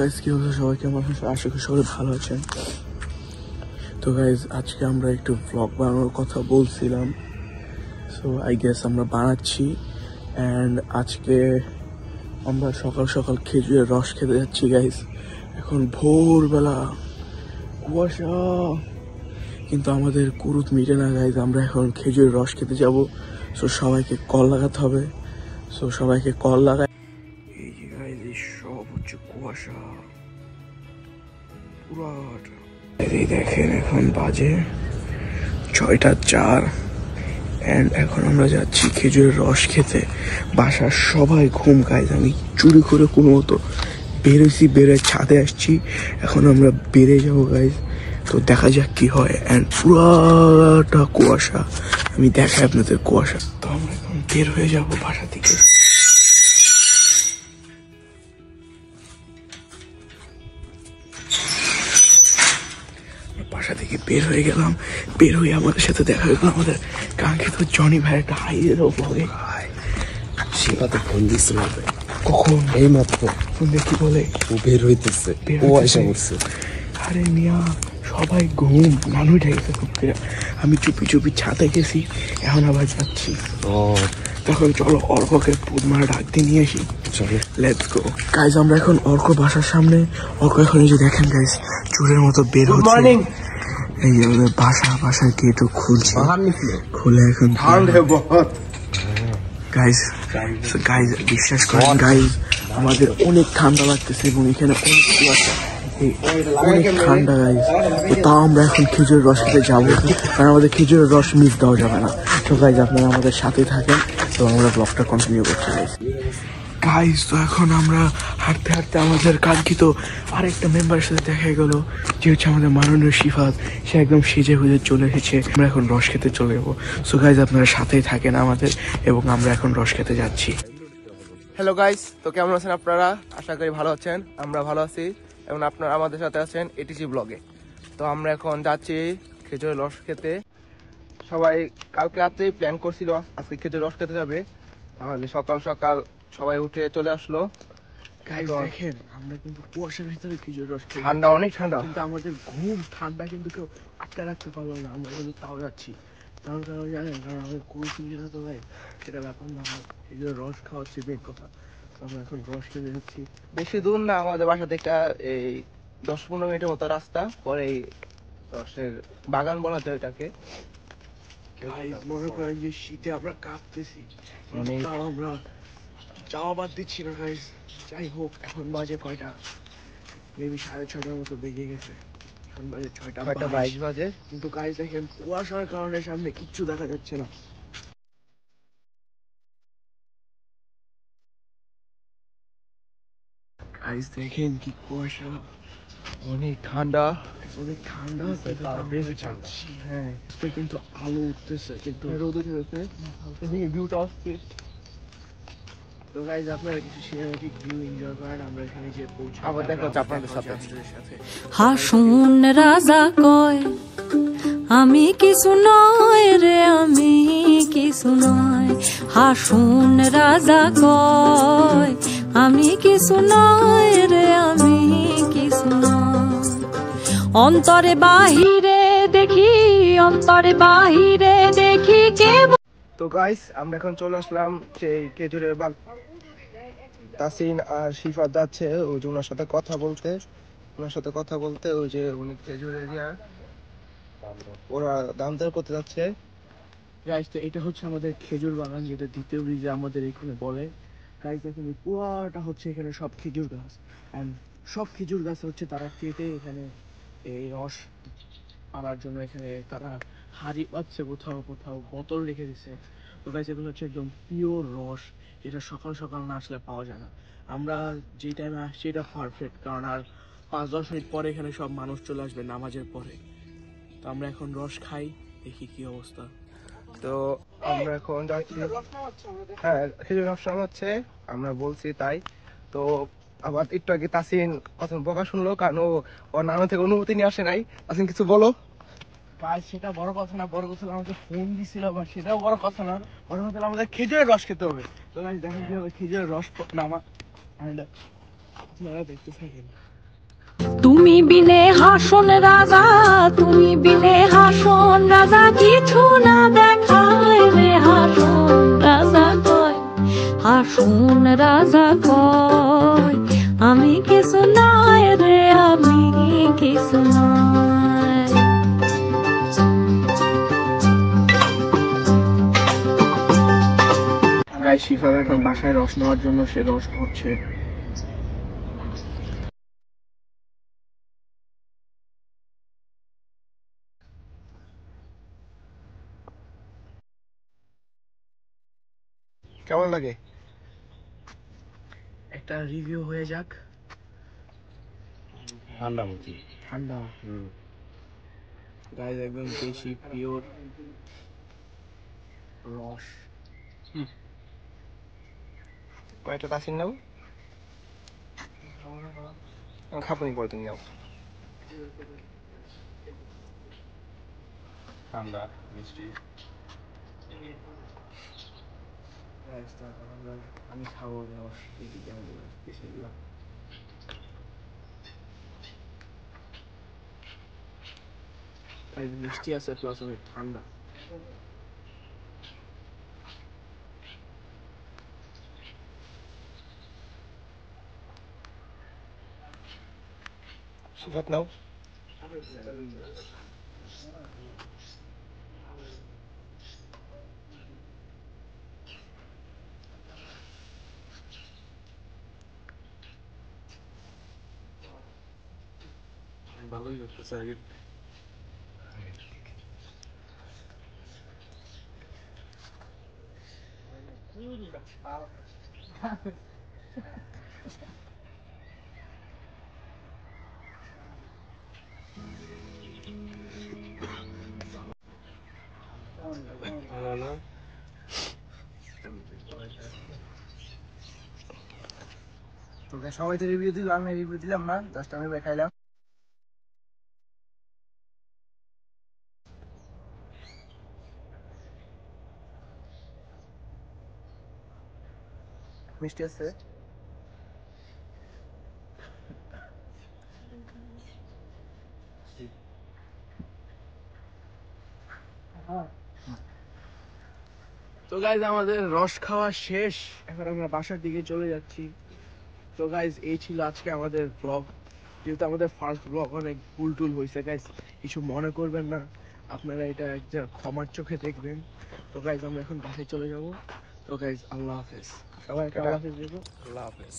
Guys কি হচ্ছে, সবাই কেমন আছেন? আশা করি সবাই ভালো আছেন। তো গাইজ আজকে আমরা একটু ব্লগ বানানোর কথা বলছিলাম, সো আই গেস আমরা বানাচ্ছি। অ্যান্ড আজকে আমরা সকাল সকাল খেজুরের রস খেতে যাচ্ছি গাইজ। এখন ভোরবেলা কুয়াশা, কিন্তু আমাদের কুরুত মিটে না গাইজ। আমরা এখন খেজুরের রস খেতে যাব। সো সবাইকে কল লাগাতে হবে। সো সবাইকে কল লাগাই। এই যে গাইজ এই সব হচ্ছে কুয়াশা পুরাটা। এই দেখেন এখন বাজে 6:04 অ্যান্ড এখন আমরা যাচ্ছি খেজুরের রস খেতে। বাসার সবাই ঘুম গাইজ। আমি চুরি করে কোনো মতো বেরোইছি, বেরোয় ছাদে আসছি। এখন আমরা বেড়ে যাবো গাইজ। তো দেখা যাক কি হয়। অ্যান্ড পুরাটা কুয়াশা, আমি দেখাই আপনাদের কুয়াশা। তো আমরা এখন বের হয়ে যাবো বাসা থেকে। বাসা থেকে বের হয়ে গেলাম। বের হয়ে আমাদের সাথে দেখা হয়ে গেল আমাদের কাঙ্ক্ষিত জনি ভাই একটা হাইয়ের ব্লগে। সেটাতে ফোন দিচ্ছে না কখন? এই মাত্র ফোন দিয়ে কি বলে? ও বের হইতেছে, ও এসে পড়ছে। আরে মিয়া সবাই ঘুম, নানু উঠে গেছে খুব করে। আমি চুপি চুপি ছাদে গেছি, এখন আবার যাচ্ছি। ও তখন চলো অর্ককে পুদমারা ডাক দিয়ে নিয়ে আসি। চলো লেটস গো গাইজ। আমরা এখন অর্ক বাসার সামনে। অর্ক এখন এই যে দেখেন গাইজ চোরের মতো বের হচ্ছে। এই যে আমাদের বাসার গেটও খুলছে, খুলে এখন গাইজ বিশ্বাস করেন গাইজ, আমাদের অনেক ঠান্ডা লাগতেছে এবং এখানে অনেক কুয়াশা, অনেক ঠান্ডা গাইজ। তো তাও আমরা এখন খেজুরের রস খেতে যাবো, কারণ আমাদের খেজুরের রস মিস দেওয়া যাবে না। তো গাইজ আপনারা আমাদের সাথে থাকেন, তো আমরা ব্লগটা কন্টিনিউ করছি গাইজ। তো এখন আমরা হাঁটতে হাঁটতে আমাদের কাঙ্ক্ষিত আরেকটা মেম্বারের সাথে দেখা গেল, যে হচ্ছে আমাদের মাননীয় সিফাত। সে একদম সেজে হুজে চলে এসেছে। আমরা এখন রস খেতে চলে যাবো। সো গাইজ আপনারা সাথেই থাকেন আমাদের, এবং আমরা এখন রস খেতে যাচ্ছি। হ্যালো গাইস, তো কেমন আছেন আপনারা? আশা করি ভালো আছেন, আমরা ভালো আছি এবং আপনারা আমাদের সাথে আছেন এটিসি ব্লগে। তো আমরা এখন যাচ্ছি খেজুরের রস খেতে। সবাই কালকে রাত্রেই প্ল্যান করছিল আজকে খেজুরের রস খেতে যাবে, তাহলে সকাল সকাল সবাই উঠে চলে আসলো। দেখেন আমরা কিন্তু কুয়াশার ভিতরে খেজুর রস খেয়ে, ঠান্ডা, অনেক ঠান্ডা, কিন্তু আমাদের ঘুম ঠান্ডা কিন্তু কেউ আটকে রাখতে পারলো না। আমরা কিন্তু তাও যাচ্ছি, কারণ জানেন, কারণ আমাদের কোনো সুবিধা তো ভাই সেটা ব্যাপার না। খেজুরের রস খাওয়া হচ্ছে মেন কথা। আমরা এখন রস খেতে যাচ্ছি। বেশি দূর না, আমাদের বাসা থেকে এই 10-15 মিনিটের মতো রাস্তা। পরে এই রসের বাগান বলা যায় এটাকে। মনে করেন যে শীতে আমরা কাঁপতেছি, মানে তাও আমরা যাওয়া বাদ দিচ্ছি না গাইস। যাই হোক, এখন বাজে কয়টা? মেবি 6:30 মতো বেজে গেছে। এখন বাজে 6:22 বাজে, কিন্তু গাইস দেখেন কুয়াশার কারণে সামনে কিচ্ছু দেখা যাচ্ছে না। গাইস দেখেন কি কুয়াশা, অনেক ঠান্ডা, অনেক ঠান্ডা। হ্যাঁ কিন্তু আলো উঠতেছে, কিন্তু রোদ উঠেছে, ভিউটা আসছে। তো গাইস আপনারা কিছু সিনেমেটিক ভিউ এনজয় করেন। আমরা এখানে যে পৌঁছাবো, আবার দেখা হচ্ছে আপনাদের সাথে। হাসুন রাজা কয় আমি কিছু নয় রে, আমি কিছু নয়। হাসুন রাজা কয় আমি কিছু নয় রে, আমি কিছু নয়। অন্তরে বাহিরে দেখি, অন্তরে বাহিরে দেখি কে। তো গাইস আমরা এখন চলে আসলাম সেই খেজুরের বাগ। তাসিন আর শিফাত যাচ্ছে ওই যে ওনার সাথে কথা বলতে, ওই যে উনি খেজুরের ওরা দাম দর করতে যাচ্ছে। গাইস তো এটা হচ্ছে আমাদের খেজুর বাগান, যেটা দ্বিতীয় ব্রিজে আমাদের এখানে বলে। গাইস দেখেন পুরাটা হচ্ছে এখানে সব খেজুর গাছ, এন্ড সব খেজুর গাছ হচ্ছে তারা কেটে এখানে এই রস আনার জন্য এখানে তারা হাড়ি পাচ্ছে, কোথাও কোথাও বোতল রেখে দিচ্ছে। তো গাইস এগুলো হচ্ছে একদম পিওর রস, যেটা সকাল সকাল না আসলে পাওয়া যায় না। আমরা যে টাইমে আসছি এটা পারফেক্ট, কারণ আর 5-10 মিনিট পরে এখানে সব মানুষ চলে আসবে নামাজের পরে। তো আমরা এখন রস খাই, দেখি কি অবস্থা। তো আমরা এখন যাচ্ছি, হ্যাঁ খেজুর রস হচ্ছে, আমরা বলছি তাই। তো আবার একটু আগে তাসিন প্রথম বকা শুনলো, কারণ ও নানা থেকে অনুমতি নিয়ে আসে নাই। তাসিন কিছু বলো। ভাই সেটা বড় কথা না, বড় কথা আমাকে ফোন দিছিল, বা সেটাও বড় কথা না। বড় কথা আমাদের খেজুরের রস খেতে হবে। তো দেখেন কি হবে খেজুরের রস নামা, আপনারা দেখতে থাকেন। তুমি বিনে হাসন রাজা, তুমি বিনে হাসন রাজা, কিছু না দেখায় রে হাসন রাজা কয়, হাসন রাজা কয় আমি কিছু নয় রে, আমি কিছু নয়। গাইস শিফা এখন বাসায় রস নেওয়ার জন্য সে রস হচ্ছে। কেমন লাগে? একটা রিভিউ হয়ে যাক। ঠান্ডা মুখি। ঠান্ডা। গাইস একদম দেশি পিওর রস। কয়েকটা তাসিন নাও, খাবনি পরে তুমি নাও। ঠান্ডা মিষ্টি। আমি খাবো রস, দেখি কেমন লাগে। মিষ্টি আছে প্লাস অনেক ঠান্ডা। সিফাত নাও। ভালোই হচ্ছে আগে। তোকে সবাই তো রিভিউ দিল, আমি রিভিউ দিলাম না, জাস্ট আমি খাইলাম। মিষ্টি আছে। তো গাইজ আমাদের রস খাওয়া শেষ, এখন আমরা বাসার দিকে চলে যাচ্ছি। তো গাইজ এই ছিল আজকে আমাদের ব্লগ। যেহেতু আমাদের ফার্স্ট ব্লগ অনেক ভুল টুল হয়েছে গাইজ, কিছু মনে করবেন না, আপনারা এটা একটা ক্ষমার চোখে দেখবেন। তো গাইজ আমরা এখন বাসায় চলে যাব। তো গাইজ আল্লাহ হাফেজ, সবাই আল্লাহ হাফেজ। আল্লাহ হাফেজ।